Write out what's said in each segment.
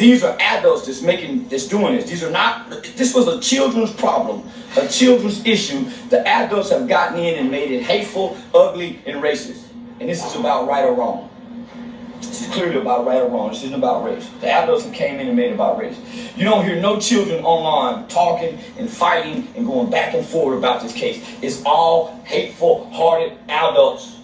These are adults that's doing this. This was a children's problem, a children's issue. The adults have gotten in and made it hateful, ugly, and racist. And this is about right or wrong. This is clearly about right or wrong. This isn't about race. The adults have came in and made it about race. You don't hear no children online talking and fighting and going back and forth about this case. It's all hateful-hearted adults.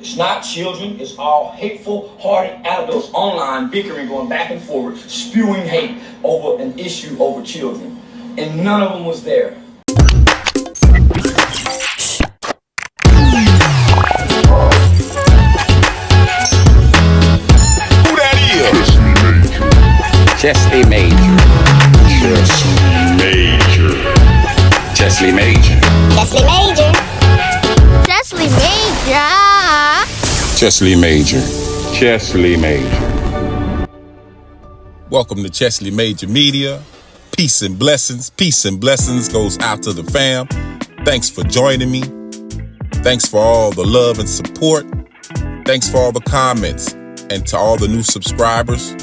It's not children, it's all hateful-hearted adults online bickering, going back and forward, spewing hate over an issue over children. And none of them was there. Who that is? Chesley Major. Chesley Major. Chesley Major. Chesley Major. Chesley Major. Chesley Major. Welcome to Chesley Major Media. Peace and blessings. Peace and blessings goes out to the fam. Thanks for joining me. Thanks for all the love and support. Thanks for all the comments. And to all the new subscribers,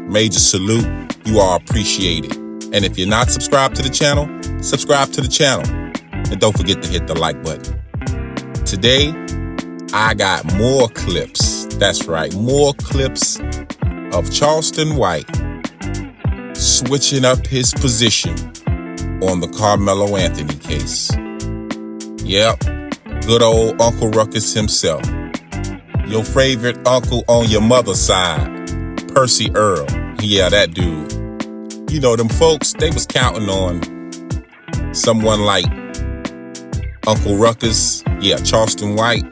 major salute. You are appreciated. And if you're not subscribed to the channel, subscribe to the channel. And don't forget to hit the like button. Today, I got more clips. That's right, more clips of Charleston White switching up his position on the Carmelo Anthony case. Yep, good old Uncle Ruckus himself. Your favorite uncle on your mother's side, Percy Earl. Yeah, that dude. You know, them folks, they was counting on someone like Uncle Ruckus, Charleston White,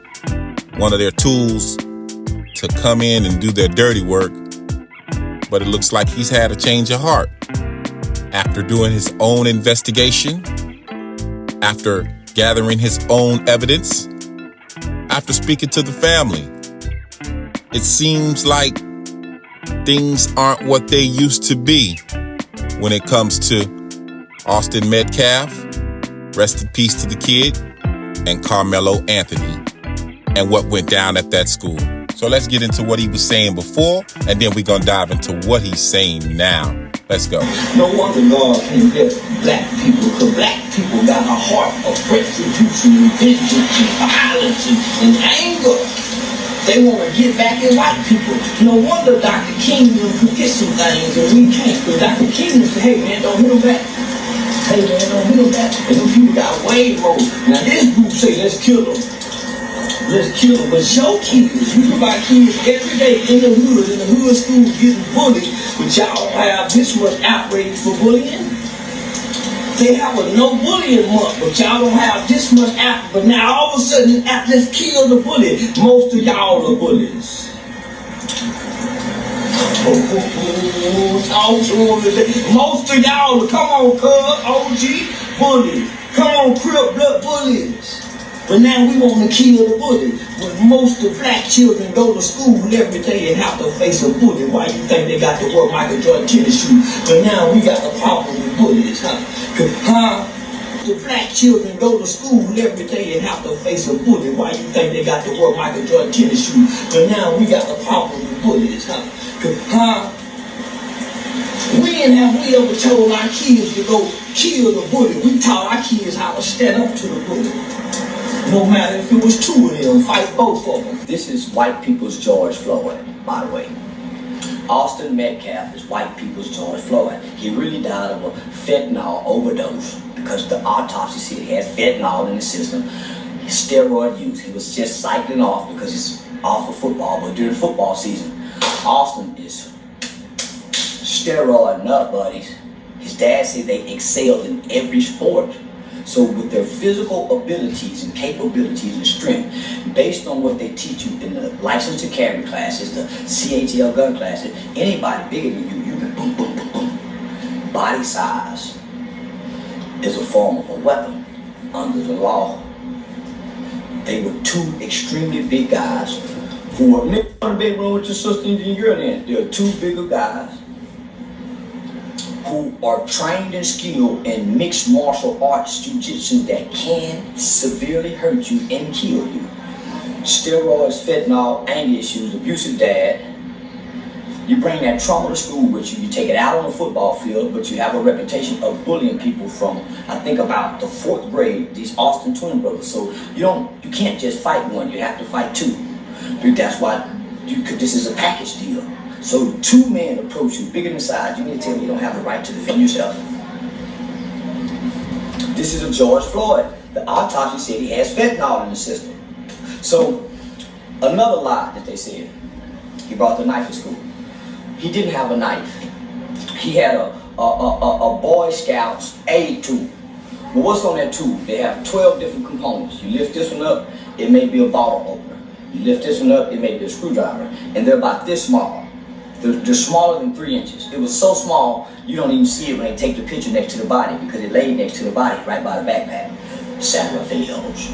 one of their tools to come in and do their dirty work. But it looks like he's had a change of heart. After doing his own investigation, after gathering his own evidence, after speaking to the family, it seems like things aren't what they used to be when it comes to Austin Metcalf, rest in peace to the kid, and Carmelo Anthony, and what went down at that school. So let's get into what he was saying before, and then we're going to dive into what he's saying now. Let's go. No wonder God can get black people, because black people got a heart of retribution and vengeance and violence and anger. They want to get back at white people. No wonder Dr. King could get some things and we can't. Because Dr. King said, hey man, don't hit them back. Hey man, don't hit them back. And them people got way more. Now this group say, let's kill them. Let's kill them. But show kids, you about kids every day in the hood school getting bullied, but y'all don't have this much outrage for bullying. They have a no bullying month, but y'all don't have this much outrage. But now all of a sudden, let's kill the bully. Most of y'all are bullies. Most of y'all are, come on, cuz, OG, bullies. Come on, Crip Blood bullies. But now we want to kill the bully. When most of black children go to school every day and have to face a bully, why you think they got to wear Michael Jordan tennis shoes? But now we got the problem with bullies, huh? The black children go to school every day and have to face a bully. Why you think they got to wear Michael Jordan tennis shoes? But now we got the problem with bullies, huh? When have we ever told our kids to go kill the bully? We taught our kids how to stand up to the bully. No matter if it was two of them, fight both of them. This is white people's George Floyd, by the way. Austin Metcalf is white people's George Floyd. He really died of a fentanyl overdose because the autopsy said he had fentanyl in the system. His steroid use. He was just cycling off because he's off of football. But during football season, Austin is steroid nut buddies. His dad said they excelled in every sport. So with their physical abilities and capabilities and strength, based on what they teach you in the license to carry classes, the CATL gun classes, anybody bigger than you can boom, boom, boom, boom. Body size is a form of a weapon under the law. They were two extremely big guys who were in the bedroom with your sister and your girl. They are two bigger guys who are trained and skilled in mixed martial arts jiu-jitsu that can severely hurt you and kill you. Steroids, fentanyl, anger issues, abusive dad, You bring that trauma to school with you. You take it out on the football field, but you have a reputation of bullying people from, I think, about the 4th grade, these Austin twin brothers. So you can't just fight one, you have to fight two. That's why this is a package deal. So 2 men approach you, bigger than size. You need to tell me you don't have the right to defend yourself. This is a George Floyd. The autopsy said he has fentanyl in the system. So another lie that they said, he brought the knife to school. He didn't have a knife. He had a Boy Scouts aid tool. But what's on that tool? They have 12 different components. You lift this one up, it may be a bottle opener. You lift this one up, it may be a screwdriver. And they're about this small. They're smaller than 3 inches. It was so small, you don't even see it when they take the picture next to the body because it laid next to the body, right by the backpack. Sarah fails.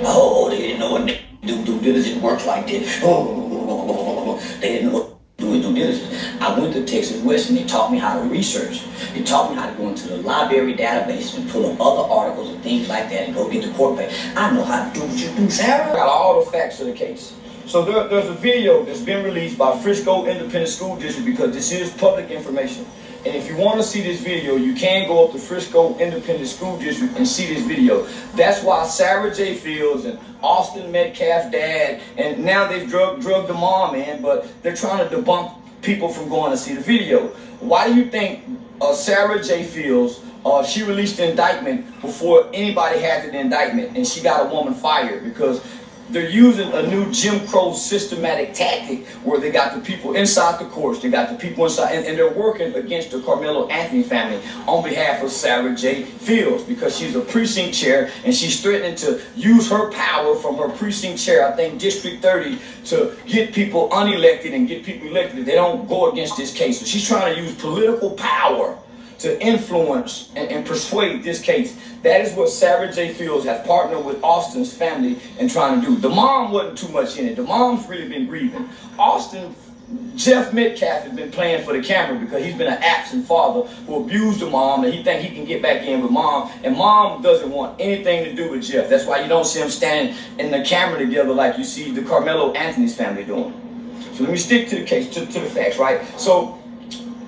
Oh, they didn't know what due diligence works like this. Oh, they didn't know what due diligence. I went to Texas West and they taught me how to research. They taught me how to go into the library database and pull up other articles and things like that and go get the court page. I know how to do what you do, Sarah. I got all the facts of the case. So there's a video that's been released by Frisco Independent School District because this is public information. And if you want to see this video, you can go up to Frisco Independent School District and see this video. That's why Sarah J. Fields and Austin Metcalf's dad, and now they've drugged the mom in, but they're trying to debunk people from going to see the video. Why do you think Sarah J. Fields, she released the indictment before anybody had the indictment, and she got a woman fired? Because they're using a new Jim Crow systematic tactic where they got the people inside the courts, they got the people inside, and they're working against the Carmelo Anthony family on behalf of Sarah J. Fields because she's a precinct chair and she's threatening to use her power from her precinct chair, I think District 30, to get people unelected and get people elected if they don't go against this case. So she's trying to use political power to influence and persuade this case. That is what Sarah J. Fields has partnered with Austin's family in trying to do. The mom wasn't too much in it. The mom's really been grieving. Jeff Metcalf has been playing for the camera because he's been an absent father who abused the mom and he think he can get back in with mom. And mom doesn't want anything to do with Jeff. That's why you don't see them standing in the camera together like you see the Carmelo Anthony's family doing. So let me stick to the case, to the facts, right? So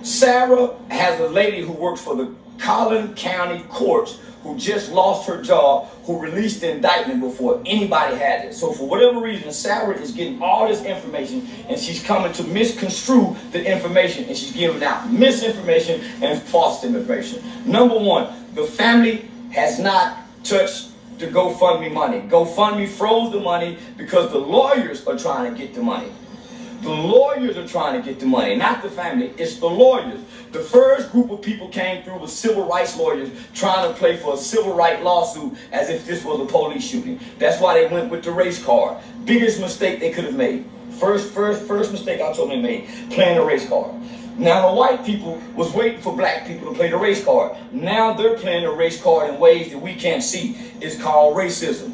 Sarah has a lady who works for the Collin County Courts who just lost her job, who released the indictment before anybody had it. So for whatever reason, Sarah is getting all this information and she's coming to misconstrue the information and she's giving out misinformation and false information. Number one, the family has not touched the GoFundMe money. GoFundMe froze the money because the lawyers are trying to get the money. The lawyers are trying to get the money, not the family. It's the lawyers. The first group of people came through with civil rights lawyers trying to play for a civil rights lawsuit as if this was a police shooting. That's why they went with the race card. Biggest mistake they could have made. First mistake I told them they made, playing the race card. Now the white people was waiting for black people to play the race card. Now they're playing the race card in ways that we can't see. It's called racism.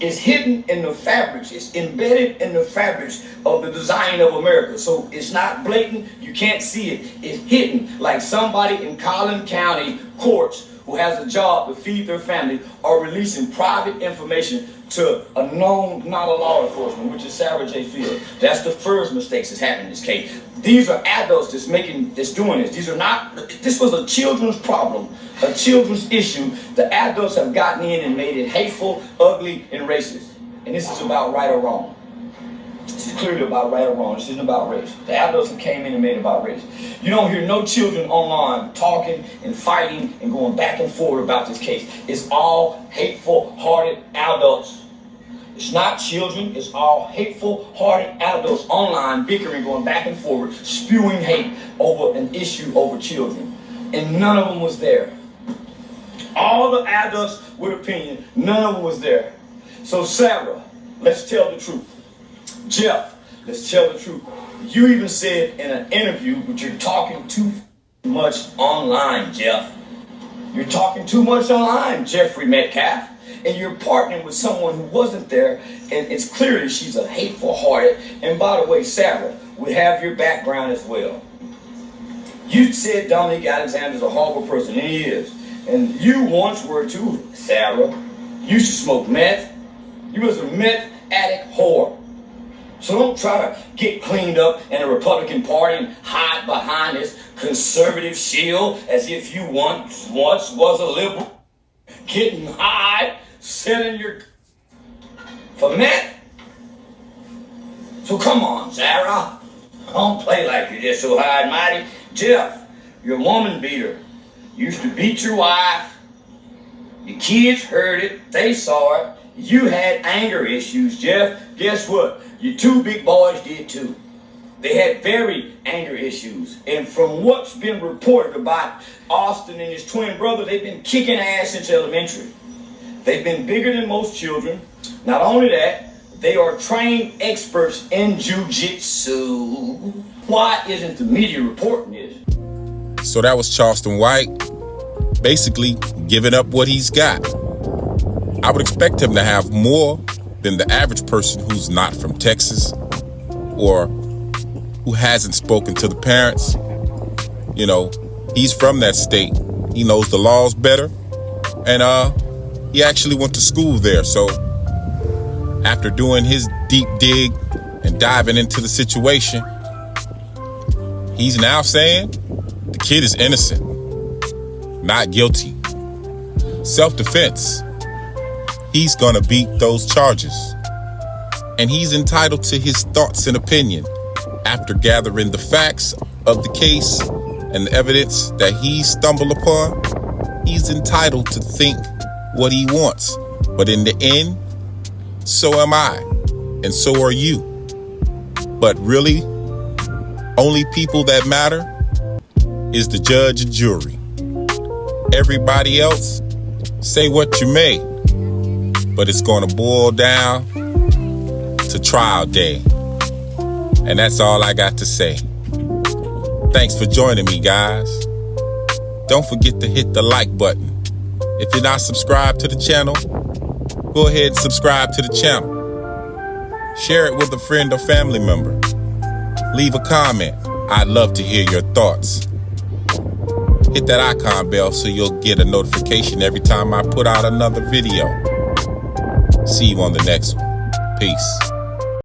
It's hidden in the fabrics. It's embedded in the fabrics of the design of America. So it's not blatant. You can't see it. It's hidden. Like somebody in Collin County courts who has a job to feed their family are releasing private information to a known, not a law enforcement, which is Sarah J. Fields. That's the first mistake that's happened in this case. These are adults that's doing this. This was a children's problem, a children's issue. The adults have gotten in and made it hateful, ugly, and racist. And this is about right or wrong. This is clearly about right or wrong. This isn't about race. The adults have came in and made it about race. You don't hear no children online talking and fighting and going back and forth about this case. It's all hateful-hearted adults. It's not children. It's all hateful-hearted adults online bickering, going back and forth, spewing hate over an issue over children. And none of them was there. All the adults with opinion, none of them was there. So Sarah, let's tell the truth. Jeff, let's tell the truth. You even said in an interview, but you're talking too much online, Jeff. You're talking too much online, Jeffrey Metcalf. And you're partnering with someone who wasn't there, and it's clearly she's a hateful-hearted. And by the way, Sarah, we have your background as well. You said Dominic Alexander's a horrible person, and he is. And you once were too, Sarah. You used to smoke meth. You was a meth addict whore. So don't try to get cleaned up in the Republican Party and hide behind this conservative shield as if you once was a liberal. Getting high, selling your for meth. So come on, Sarah. Don't play like you're just so high and mighty. Jeff, you're a woman beater. You used to beat your wife. Your kids heard it. They saw it. You had anger issues, Jeff. Guess what? Your two big boys did too. They had very anger issues. And from what's been reported about Austin and his twin brother, they've been kicking ass since elementary. They've been bigger than most children. Not only that, they are trained experts in jiu-jitsu. Why isn't the media reporting this? So that was Charleston White, basically giving up what he's got. I would expect him to have more than the average person who's not from Texas or who hasn't spoken to the parents. You know, he's from that state. He knows the laws better. And he actually went to school there. So after doing his deep dig and diving into the situation, he's now saying the kid is innocent, not guilty. Self-defense. He's gonna beat those charges. And he's entitled to his thoughts and opinion after gathering the facts of the case and the evidence that he stumbled upon. He's entitled to think what he wants. But in the end, so am I, and so are you. But really, only people that matter is the judge and jury. Everybody else, say what you may, but it's gonna boil down to trial day. And that's all I got to say. Thanks for joining me, guys. Don't forget to hit the like button. If you're not subscribed to the channel, go ahead and subscribe to the channel. Share it with a friend or family member. Leave a comment. I'd love to hear your thoughts. Hit that icon bell so you'll get a notification every time I put out another video. See you on the next one. Peace.